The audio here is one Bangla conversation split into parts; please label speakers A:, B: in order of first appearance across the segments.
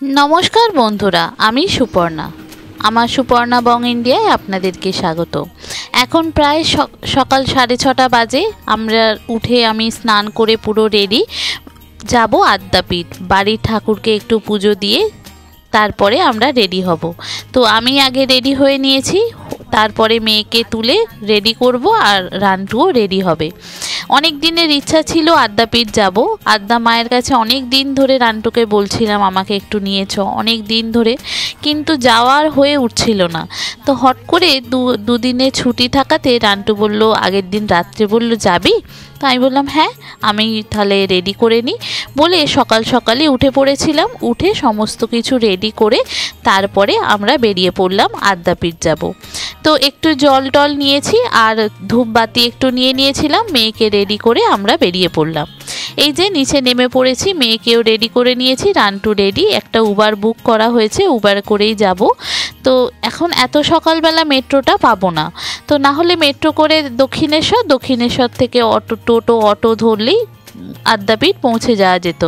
A: नमस्कार बंधुरा आमी सुपर्णा आमार सुपर्णा बंग इंडियाय आपनादेरके स्वागत। एखन प्राय सकाल 6:30 बाजे आमरा उठे आमी स्नान करे पुरो रेडी जाबो आद्यापीठ बाड़ीर ठाकुरके एकटू पुजो दिए तारपरे आमरा रेडी हब। तो आमी आगे रेडी हये नियेछि, तारपरे मेयेके तुले रेडी करब और रानटुओ रेडी हबे। अनेक दिनेर इच्छा छिलो आद्यापीठ जाबो। आद्या मायेर काछे अनेक दिन धरे रानटुके बोलछिलाम आमाके एकटू निये चलो, अनेक दिन धरे किन्तु जाওয়ার हये उठछिलो ना। तो हट करे दु दिने छुटी थाकाते रानटू बोललो आगेर दिन रात्रे बोललो जाबी। तो आमी बोललाम हाँ आमी ताहले रेडी करे नी बोले सकाल सकालई उठे पड़ेछिलाम। उठे समस्त किछु रेडी करे तारपरे आमरा बेरिये पड़लाम आद्यापीठ जाबो। तो एकटू जल टल नियेछि और धूपबाती एकटू निये नियेछिलाम। मेयेके रेडी करे आमरा बेरिये पड़लाम। এই যে নিচে নেমে পড়েছি, মেয়েকেও রেডি করে নিয়েছি, রান্টু রেডি। একটা উবার বুক করা হয়েছে, উবার করেই যাব। তো এখন এত সকালবেলা মেট্রোটা পাবো না, তো না হলে মেট্রো করে দক্ষিণেশ্বর থেকে অটো ধরলেই আদ্যাপীঠ পৌঁছে যাওয়া যেত।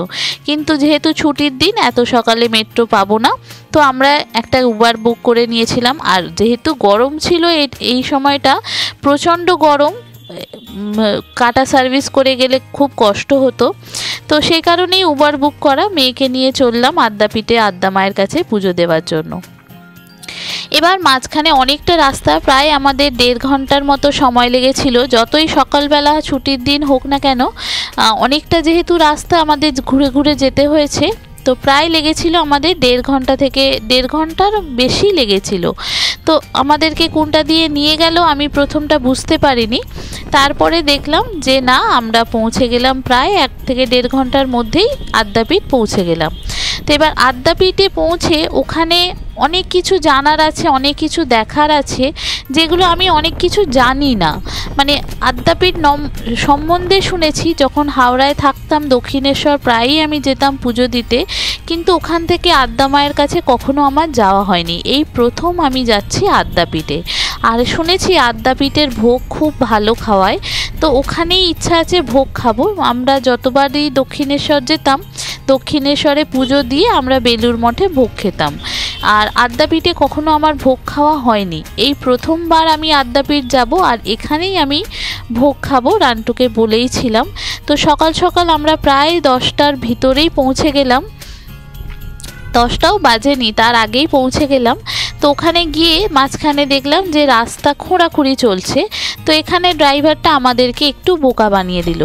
A: কিন্তু যেহেতু ছুটির দিন এত সকালে মেট্রো পাবো না, তো আমরা একটা উবার বুক করে নিয়েছিলাম। আর যেহেতু গরম ছিল এই সময়টা, প্রচণ্ড গরম, কাটা সার্ভিস করে গেলে খুব কষ্ট হতো, তো সেই কারণেই উবার বুক করা। মেয়েকে নিয়ে চললাম আদ্যাপীঠে আদ্যা মায়ের কাছে পুজো দেওয়ার জন্য। এবার মাঝখানে অনেকটা রাস্তা, প্রায় আমাদের 1.5 ঘন্টার মতো সময় লেগেছিল। যতই সকালবেলা ছুটির দিন হোক না কেন, অনেকটা যেহেতু রাস্তা আমাদের ঘুরে ঘুরে যেতে হয়েছে, তো প্রায় লেগেছিল আমাদের 1.5 ঘন্টা থেকে 1.5 ঘন্টার বেশি লেগেছিল। তো আমাদেরকে কোনটা দিয়ে নিয়ে গেল আমি প্রথমটা বুঝতে পারিনি, তারপরে দেখলাম যে না আমরা পৌঁছে গেলাম, প্রায় 1 থেকে 1.5 ঘন্টার মধ্যেই আদ্যাপীঠ পৌঁছে গেলাম। তো এবার আদ্যাপীঠে পৌঁছে ওখানে অনেক কিছু জানার আছে, অনেক কিছু দেখার আছে, যেগুলো আমি অনেক কিছু জানি না। মানে আদ্যাপীঠ সম্বন্ধে শুনেছি, যখন হাওড়ায় থাকতাম দক্ষিণেশ্বর প্রায়ই আমি যেতাম পুজো দিতে, কিন্তু ওখান থেকে আদ্যা মায়ের কাছে কখনো আমার যাওয়া হয়নি। এই প্রথম আমি যাচ্ছি আদ্যাপীঠে। আর শুনেছি আদ্যাপীঠের ভোগ খুব ভালো খাওয়ায়, তো ওখানেই ইচ্ছা আছে ভোগ খাবো। আমরা যতবারই দক্ষিণেশ্বর যেতাম, দক্ষিণেশ্বরে পুজো দিয়ে আমরা বেলুর মঠে ভোগ খেতাম। আর আদ্যাপীঠে কখনো আমার ভোগ খাওয়া হয়নি, এই প্রথমবার আমি আদ্যাপীঠ যাব আর এখানেই আমি ভোগ খাবো, রান্টুকে বলেইছিলাম। তো সকাল সকাল আমরা প্রায় 10টার ভিতরেই পৌঁছে গেলাম, 10টাও বাজেনি, তার আগেই পৌঁছে গেলাম। তো ওখানে গিয়ে মাঝখানে দেখলাম যে রাস্তা খোঁড়াখুঁড়ি চলছে। তো এখানে ড্রাইভারটা আমাদেরকে একটু বোকা বানিয়ে দিল।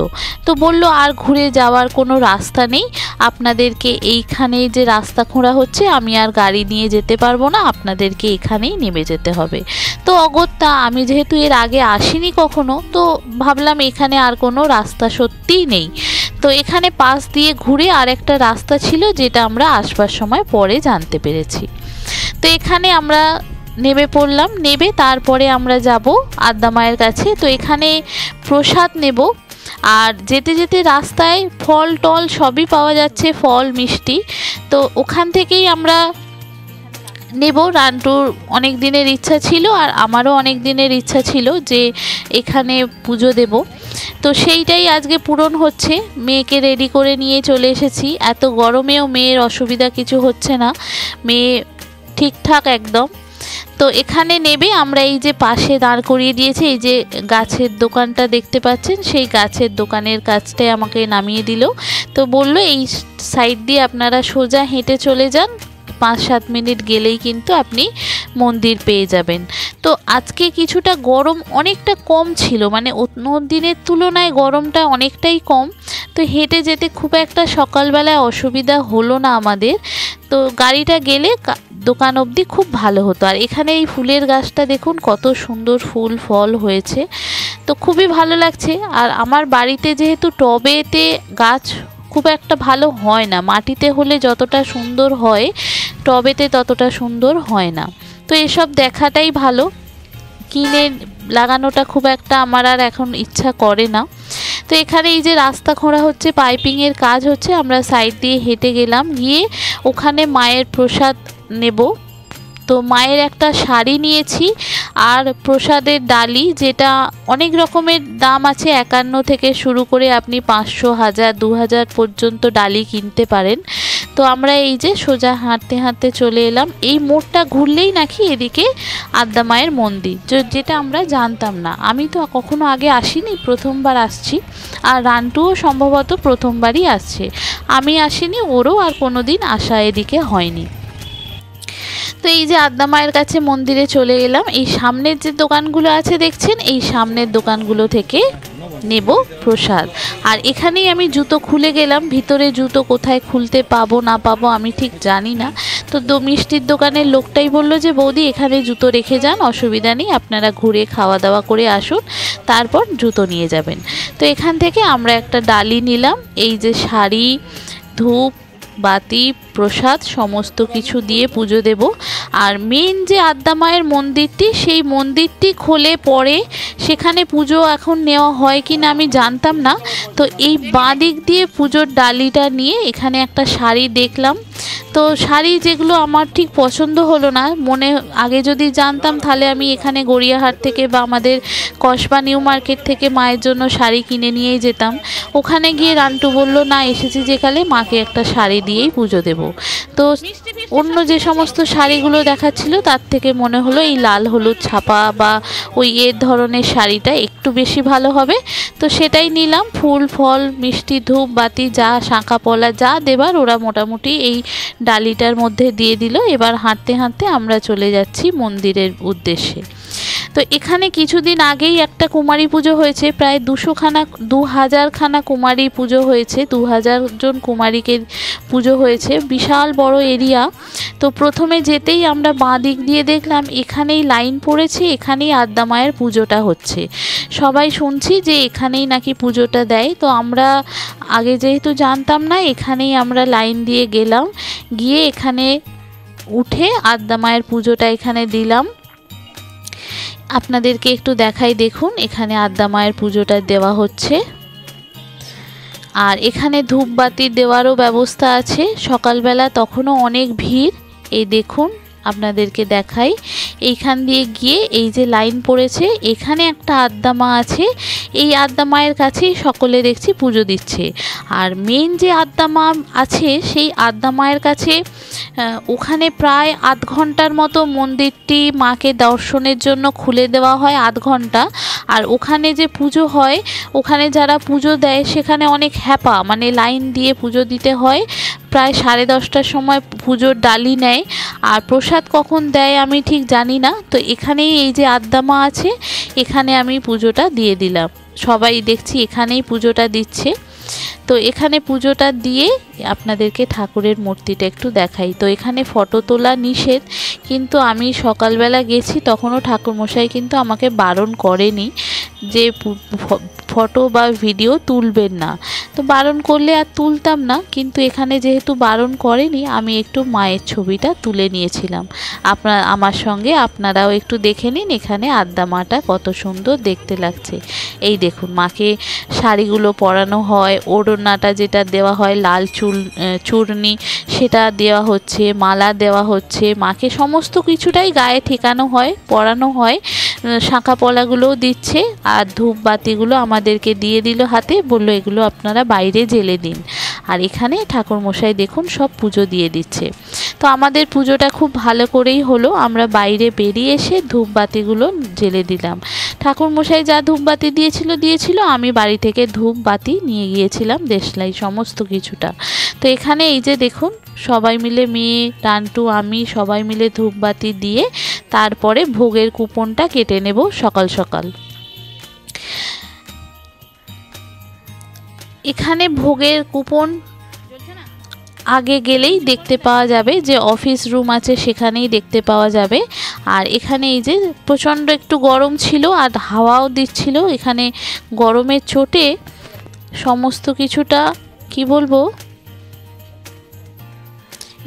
A: তো বলল আর ঘুরে যাওয়ার কোনো রাস্তা নেই, আপনাদেরকে এইখানেই যে রাস্তা খোঁড়া হচ্ছে, আমি আর গাড়ি নিয়ে যেতে পারবো না, আপনাদেরকে এখানেই নেমে যেতে হবে। তো অগত্যা আমি যেহেতু এর আগে আসিনি কখনো, তো ভাবলাম এখানে আর কোনো রাস্তা সত্যিই নেই। তো এখানে পাশ দিয়ে ঘুরে আর একটা রাস্তা ছিল, যেটা আমরা আসবার সময় পরে জানতে পেরেছি। তো এখানে আমরা নেমে পড়লাম, নেবে তারপরে আমরা যাব আদ্যা মায়ের কাছে। তো এখানে প্রসাদ নেব, আর যেতে যেতে রাস্তায় ফল টল সবই পাওয়া যাচ্ছে, ফল মিষ্টি। তো ওখান থেকেই আমরা নেব। রান্টুর অনেক দিনের ইচ্ছা ছিল আর আমারও অনেক দিনের ইচ্ছা ছিল যে এখানে পুজো দেব, তো সেইটাই আজকে পূরণ হচ্ছে। মেয়েকে রেডি করে নিয়ে চলে এসেছি। এত গরমেও মেয়ের অসুবিধা কিছু হচ্ছে না, মেয়ে ঠিকঠাক একদম। তো এখানে নেবে আমরা এই যে পাশে দাঁড় করিয়ে দিয়েছে, এই যে গাছের দোকানটা দেখতে পাচ্ছেন, সেই গাছের দোকানের কাছটায় আমাকে নামিয়ে দিল। তো বলল এই সাইড দিয়ে আপনারা সোজা হেঁটে চলে যান, 5-7 মিনিট গেলেই কিন্তু আপনি মন্দির পেয়ে যাবেন। তো আজকে কিছুটা গরম অনেকটা কম ছিল, মানে অন্য দিনের তুলনায় গরমটা অনেকটাই কম। তো হেঁটে যেতে খুব একটা সকালবেলায় অসুবিধা হলো না আমাদের। তো গাড়িটা গেলে দোকান অবধি খুব ভালো হতো। আর এখানে এই ফুলের গাছটা দেখুন কত সুন্দর ফুল ফল হয়েছে, তো খুবই ভালো লাগছে। আর আমার বাড়িতে যেহেতু টবেতে গাছ খুব একটা ভালো হয় না, মাটিতে হলে যতটা সুন্দর হয় টবেতে ততটা সুন্দর হয় না। তো এসব দেখাটাই ভালো, কিনে লাগানোটা খুব একটা আমার আর এখন ইচ্ছা করে না। তো এখানে এই যে রাস্তা খোঁড়া হচ্ছে, পাইপিংয়ের কাজ হচ্ছে, আমরা সাইড দিয়ে হেঁটে গেলাম, গিয়ে ওখানে মায়ের প্রসাদ নেব। তো মায়ের একটা শাড়ি নিয়েছি আর প্রসাদের ডালি, যেটা অনেক রকমের দাম আছে, 51 থেকে শুরু করে আপনি 500, 1000, 2000 পর্যন্ত ডালি কিনতে পারেন। তো আমরা এই যে সোজা হাঁটতে হাঁটতে চলে এলাম। এই মোড়টা ঘুরলেই নাকি এদিকে আদ্যা মায়ের মন্দির, যেটা আমরা জানতাম না। আমি তো কখনো আগে আসিনি, প্রথমবার আসছি। আর রান্টুও সম্ভবত প্রথমবারই আসছে, আমি আসিনি, ওরও আর কোনো দিন আসা এদিকে হয়নি। তো এই যে আদ্যা মায়ের কাছে মন্দিরে চলে এলাম। এই সামনের যে দোকানগুলো আছে দেখছেন, এই সামনের দোকানগুলো থেকে নেব প্রসাদ। আর এখানেই আমি জুতো খুলে গেলাম। ভিতরে জুতো কোথায় খুলতে পাবো না পাবো আমি ঠিক জানি না। তো মিষ্টির দোকানের লোকটাই বলল যে বৌদি এখানে জুতো রেখে যান, অসুবিধা নেই, আপনারা ঘুরে খাওয়া দাওয়া করে আসুন, তারপর জুতো নিয়ে যাবেন। তো এখান থেকে আমরা একটা ডালি নিলাম। এই যে শাড়ি, ধূপ, বাতি, প্রসাদ সমস্ত কিছু দিয়ে পুজো দেব। আর মেন যে আদ্যা মায়ের মন্দিরটি, সেই মন্দিরটি খোলে পরে সেখানে পুজো এখন নেওয়া হয় কি না আমি জানতাম না। তো এই বাঁ দিক দিয়ে পুজোর ডালিটা নিয়ে এখানে একটা শাড়ি দেখলাম। তো শাড়ি যেগুলো আমার ঠিক পছন্দ হলো না, মনে আগে যদি জানতাম তাহলে আমি এখানে গড়িয়াহাট থেকে বা আমাদের কসবা নিউ মার্কেট থেকে মায়ের জন্য শাড়ি কিনে নিয়েই যেতাম। ওখানে গিয়ে রান্টু বলল না, এসেছি যেখানে মাকে একটা শাড়ি দিয়েই পুজো দেব। তো অন্য যে সমস্ত শাড়িগুলো দেখাচ্ছিল তার থেকে মনে হলো এই লাল হলুদ ছাপা বা ওই এর ধরনের শাড়িটা একটু বেশি ভালো হবে। তো সেটাই নিলাম। ফুল ফল মিষ্টি ধূপ বাতি যা শাঁখা পলা যা দেবার ওরা মোটামুটি এই ডালিটার মধ্যে দিয়ে দিল। এবার হাঁটতে হাঁটতে আমরা চলে যাচ্ছি মন্দিরের উদ্দেশ্যে। তো এখানে কিছুদিন আগেই একটা কুমারী পুজো হয়েছে, প্রায় 2000 খানা কুমারী পুজো হয়েছে, 2000 জন কুমারীকে পুজো হয়েছে, বিশাল বড় এরিয়া। তো প্রথমে যেতেই আমরা বাঁ দিক দিয়ে দেখলাম এখানেই লাইন পড়েছে, এখানেই আদ্যা মায়ের পুজোটা হচ্ছে। সবাই শুনছি যে এখানেই নাকি পুজোটা দেয়। তো আমরা আগে যেহেতু জানতাম না, এখানেই আমরা লাইন দিয়ে গেলাম, গিয়ে এখানে উঠে আদ্যা মায়ের পুজোটা এখানে দিলাম। আপনাদেরকে একটু দেখাই, দেখুন এখানে আদ্যা মায়ের পুজোটা দেওয়া হচ্ছে। আর এখানে ধূপবাতি দেওয়ারও ব্যবস্থা আছে। সকালবেলা তখনও অনেক ভিড়। এই দেখুন আপনাদেরকে দেখাই, এইখান দিয়ে গিয়ে এই যে লাইন পড়েছে, এখানে একটা আদ্যা মা আছে। এই আদ্যা মায়ের কাছেই সকলে দেখছি পুজো দিচ্ছে। আর মেন যে আদ্যা মা আছে, সেই আদ্যা মায়ের কাছে ওখানে প্রায় আধ ঘন্টার মতো মন্দিরটি মাকে দর্শনের জন্য খুলে দেওয়া হয়, আধ ঘন্টা। আর ওখানে যে পুজো হয়, ওখানে যারা পুজো দেয় সেখানে অনেক হ্যাপা, মানে লাইন দিয়ে পুজো দিতে হয়। প্রায় 10:30টার সময় পুজোর ডালি নেয়। আর প্রসাদ কখন দেয় আমি ঠিক জানি না। তো এখানেই এই যে আদ্যা মা আছে, এখানে আমি পুজোটা দিয়ে দিলাম। সবাই দেখছি এখানেই পুজোটা দিচ্ছে। তো এখানে পুজোটা দিয়ে আপনাদেরকে ঠাকুরের মূর্তিটা একটু দেখাই। তো এখানে ফটো তোলা নিষেধ, কিন্তু আমি সকালবেলা গেছি তখনও ঠাকুরমশাই কিন্তু আমাকে বারণ করেনি যে ফটো বা ভিডিও তুলবেন না। তো বারণ করলে আর তুলতাম না, কিন্তু এখানে যেহেতু বারণ করেনি আমি একটু মায়ের ছবিটা তুলে নিয়েছিলাম। আমার সঙ্গে আপনারাও একটু দেখে নিন এখানে আদ্যা মাটা কত সুন্দর দেখতে লাগছে। এই দেখুন মাকে শাড়িগুলো পরানো হয়, ওড়নাটা যেটা দেওয়া হয় লাল চূর্ণি সেটা দেওয়া হচ্ছে, মালা দেওয়া হচ্ছে, মাকে সমস্ত কিছুটাই গায়ে ঠেকানো হয়, পরানো হয়। শাঁখা পলাগুলোও দিচ্ছে। আর ধূপ বাতিগুলো আমাদেরকে দিয়ে দিল হাতে, বললো এগুলো আপনারা বাইরে জেলে দিন। আর এখানে ঠাকুরমশাই দেখুন সব পুজো দিয়ে দিচ্ছে। তো আমাদের পুজোটা খুব ভালো করেই হলো। আমরা বাইরে বেরিয়ে এসে ধূপ বাতিগুলো জেলে দিলাম। ঠাকুরমশাই যা ধূপ বাতি দিয়েছিল, আমি বাড়ি থেকে ধূপ বাতি নিয়ে গিয়েছিলাম, দেশলাই সমস্ত কিছুটা। তো এখানে এই যে দেখুন সবাই মিলে, মেয়ে, রান্টু, আমি সবাই মিলে ধূপ বাতি দিয়ে তারপরে ভোগের কুপনটা কেটে নেব সকাল সকাল। এখানে ভোগের কুপন আগে গেলেই দেখতে পাওয়া যাবে, যে অফিস রুম আছে সেখানেই দেখতে পাওয়া যাবে। আর এখানে এই যে প্রচণ্ড একটু গরম ছিল আর হাওয়াও দিচ্ছিল। এখানে গরমের চোটে সমস্ত কিছুটা কি বলবো,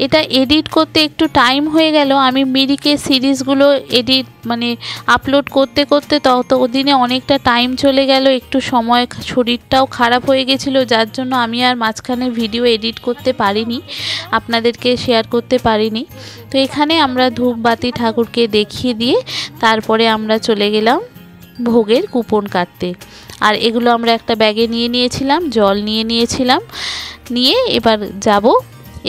A: এটা এডিট করতে একটু টাইম হয়ে গেল। আমি মিরিকে সিরিজগুলো এডিট মানে আপলোড করতে করতে ততদিনে অনেকটা টাইম চলে গেল, একটু সময়, শরীরটাও খারাপ হয়ে গেছিলো, যার জন্য আমি আর মাঝখানে ভিডিও এডিট করতে পারিনি, আপনাদেরকে শেয়ার করতে পারিনি। তো এখানে আমরা ধূপবাতি ঠাকুরকে দেখিয়ে দিয়ে তারপরে আমরা চলে গেলাম ভোগের কুপন কাটতে। আর এগুলো আমরা একটা ব্যাগে নিয়ে নিয়েছিলাম, জল নিয়ে নিয়েছিলাম, নিয়ে এবার যাব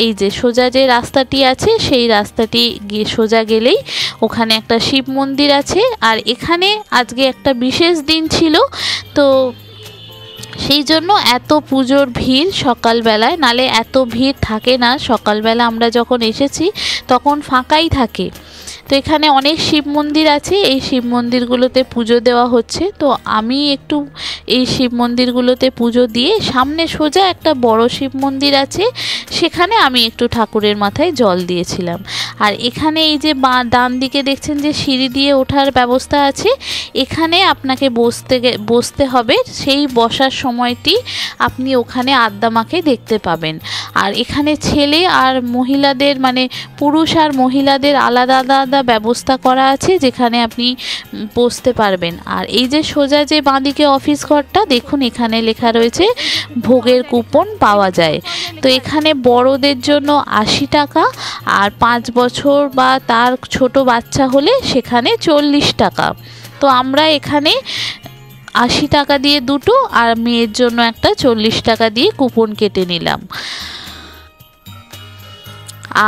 A: এই যে সোজা যে রাস্তাটি আছে সেই রাস্তাটি গিয়ে সোজা গেলেই ওখানে একটা শিব মন্দির আছে। আর এখানে আজকে একটা বিশেষ দিন ছিল, তো সেই জন্য এত পুজোর ভিড় সকালবেলায়, নালে এত ভিড় থাকে না। সকালবেলা আমরা যখন এসেছি তখন ফাঁকাই থাকে। তো এখানে অনেক শিব মন্দির আছে, এই শিব মন্দিরগুলোতে পুজো দেওয়া হচ্ছে। তো আমি একটু এই শিব মন্দিরগুলোতে পুজো দিয়ে সামনে সোজা একটা বড় শিব মন্দির আছে, সেখানে আমি একটু ঠাকুরের মাথায় জল দিয়েছিলাম। আর এখানে এই যে ডান দিকে দেখছেন যে সিঁড়ি দিয়ে ওঠার ব্যবস্থা আছে, এখানে আপনাকে বসতে হবে। সেই বসার সময়টি আপনি ওখানে আদ্দামাকে দেখতে পাবেন। আর এখানে ছেলে আর মহিলাদের মানে পুরুষ আর মহিলাদের আলাদা আলাদা ব্যবস্থা করা আছে, যেখানে আপনি বসতে পারবেন। আর এই যে সোজা যে বাঁদিকে অফিস ঘরটা দেখুন, এখানে লেখা রয়েছে ভোগের কুপন পাওয়া যায়। তো এখানে বড়দের জন্য 80 টাকা, আর 5 বছর বা তার ছোট বাচ্চা হলে সেখানে 40 টাকা। তো আমরা এখানে 80 টাকা দিয়ে দুটো, আর মেয়ের জন্য একটা 40 টাকা দিয়ে কুপন কেটে নিলাম।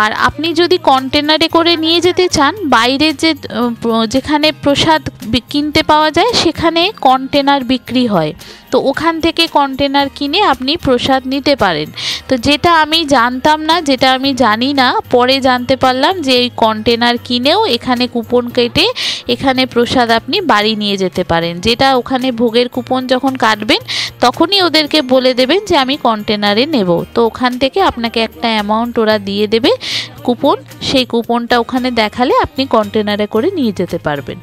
A: আর আপনি যদি কন্টেনারে করে নিয়ে যেতে চান, বাইরের যেখানে প্রসাদ কিনতে পাওয়া যায় সেখানে কন্টেনার বিক্রি হয়, তো ওখান থেকে কন্টেনার কিনে আপনি প্রসাদ নিতে পারেন। তো যেটা আমি জানতাম না, যেটা আমি জানি না, পরে জানতে পারলাম যে এই কন্টেনার কিনেও এখানে কুপন কেটে এখানে প্রসাদ আপনি বাড়ি নিয়ে যেতে পারেন। যেটা ওখানে ভোগের কুপন যখন কাটবেন তখনই ওদেরকে বলে দেবেন যে আমি কন্টেনারে নেব, তো ওখান থেকে আপনাকে একটা অ্যামাউন্ট ওরা দিয়ে দেবে কুপন, সেই কুপনটা ওখানে দেখালে আপনি কন্টেনারে করে নিয়ে যেতে পারবেন।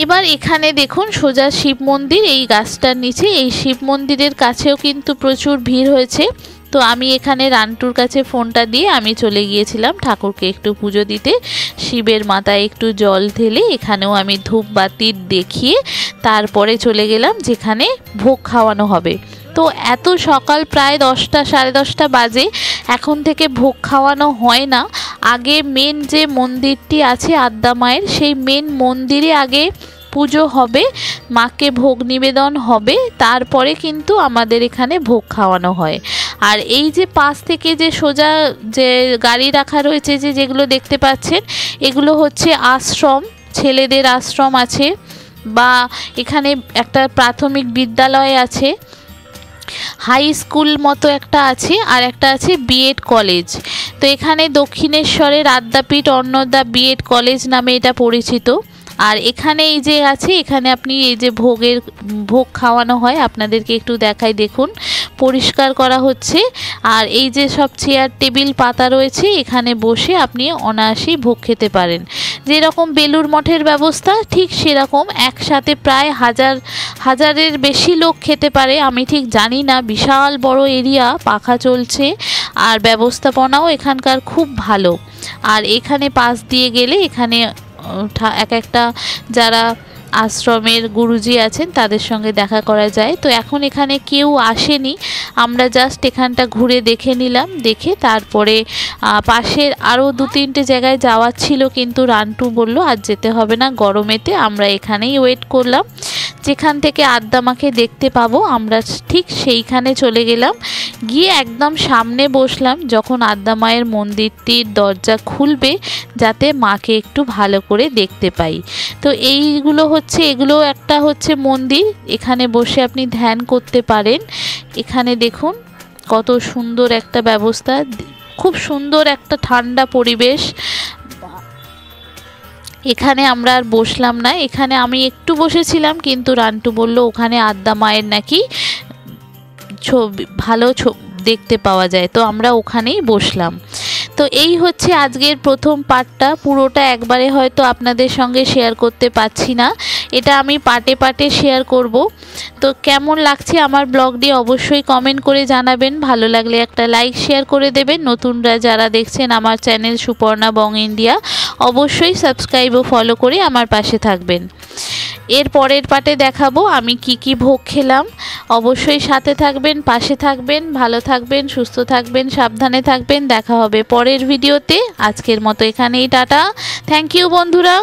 A: এবার এখানে দেখুন সোজা শিব মন্দির, এই গাছটার নিচে এই শিব মন্দিরের কাছেও কিন্তু প্রচুর ভিড় হয়েছে। তো আমি এখানে রান্টুর কাছে ফোনটা দিয়ে আমি চলে গিয়েছিলাম ঠাকুরকে একটু পুজো দিতে, শিবের মাথায় একটু জল ঢেলে এখানেও আমি ধূপবাতি দেখিয়ে তারপরে চলে গেলাম যেখানে ভোগ খাওয়ানো হবে। তো এত সকাল প্রায় 10টা সাড়ে 10টা বাজে, এখন থেকে ভোগ খাওয়ানো হয় না। আগে মেন যে মন্দিরটি আছে আদ্দা মায়ের, সেই মেন মন্দিরে আগে পুজো হবে, মাকে ভোগ নিবেদন হবে, তারপরে কিন্তু আমাদের এখানে ভোগ খাওয়ানো হয়। আর এই যে পাশ থেকে যে সোজা যে গাড়ি রাখা রয়েছে, যেগুলো দেখতে পাচ্ছেন, এগুলো হচ্ছে আশ্রম, ছেলেদের আশ্রম আছে, বা এখানে একটা প্রাথমিক বিদ্যালয় আছে, হাই স্কুল মতো একটা আছে, আর একটা আছে বিএড কলেজ। তো এখানে দক্ষিণেশ্বরের আদ্যাপীঠ অন্নদা বিএড কলেজ নামে এটা পরিচিত। আর এখানে এই যে আছে, এখানে আপনি এই যে ভোগ খাওয়ানো হয়, আপনাদেরকে একটু দেখাই, দেখুন পরিষ্কার করা হচ্ছে। আর এই যে সব চেয়ার টেবিল পাতা রয়েছে, এখানে বসে আপনি অনায়াসেই ভোগ খেতে পারেন। যেরকম বেলুর মঠের ব্যবস্থা ঠিক সেরকম একসাথে প্রায় হাজারের বেশি লোক খেতে পারে, আমি ঠিক জানি না, বিশাল বড় এরিয়া, পাখা চলছে, আর ব্যবস্থাপনাও এখানকার খুব ভালো। আর এখানে পাশ দিয়ে গেলে এখানে এক একটা যারা আশ্রমের গুরুজি আছেন তাদের সঙ্গে দেখা করা যায়। তো এখন এখানে কেউ আসেনি, আমরা জাস্ট এখানটা ঘুরে দেখে নিলাম, দেখে তারপরে পাশের আরও 2-3টে জায়গায় যাওয়ার ছিল, কিন্তু রান্টু বলল আজ যেতে হবে না গরমেতে, আমরা এখানেই ওয়েট করলাম, যেখান থেকে আদ্দা মাকে দেখতে পাবো আমরা ঠিক সেইখানে চলে গেলাম। গিয়ে একদম সামনে বসলাম, যখন আদ্দা মায়ের মন্দিরটির দরজা খুলবে যাতে মাকে একটু ভালো করে দেখতে পাই। তো এগুলো একটা হচ্ছে মন্দির, এখানে বসে আপনি ধ্যান করতে পারেন। এখানে দেখুন কত সুন্দর একটা ব্যবস্থা, খুব সুন্দর একটা ঠান্ডা পরিবেশ। এখানে আমরা আর বসলাম না, এখানে আমি একটু বসেছিলাম, কিন্তু রান্টু বলল ওখানে আদ্দা মায়ের নাকি ভালো দেখতে পাওয়া যায়, তো আমরা ওখানেই বসলাম। তো এই হচ্ছে আজকের প্রথম পার্টটা, পুরোটা একবারে হয়তো আপনাদের সঙ্গে শেয়ার করতে পারছি না, এটা আমি পার্টে পার্টে শেয়ার করব। তো কেমন লাগছে আমার ব্লগটি অবশ্যই কমেন্ট করে জানাবেন, ভালো লাগলে একটা লাইক শেয়ার করে দেবেন। নতুনরা যারা দেখছেন আমার চ্যানেল সুপর্ণা বং ইন্ডিয়া, অবশ্যই সাবস্ক্রাইব ও ফলো করে আমার পাশে থাকবেন। এর পরের পার্টে দেখাবো আমি কি ভোগ খেলাম। অবশ্যই সাথে থাকবেন, পাশে থাকবেন, ভালো থাকবেন, সুস্থ থাকবেন, সাবধানে থাকবেন। দেখা হবে পরের ভিডিওতে। আজকের মতো এখানেই টাটা। থ্যাংক ইউ বন্ধুরা।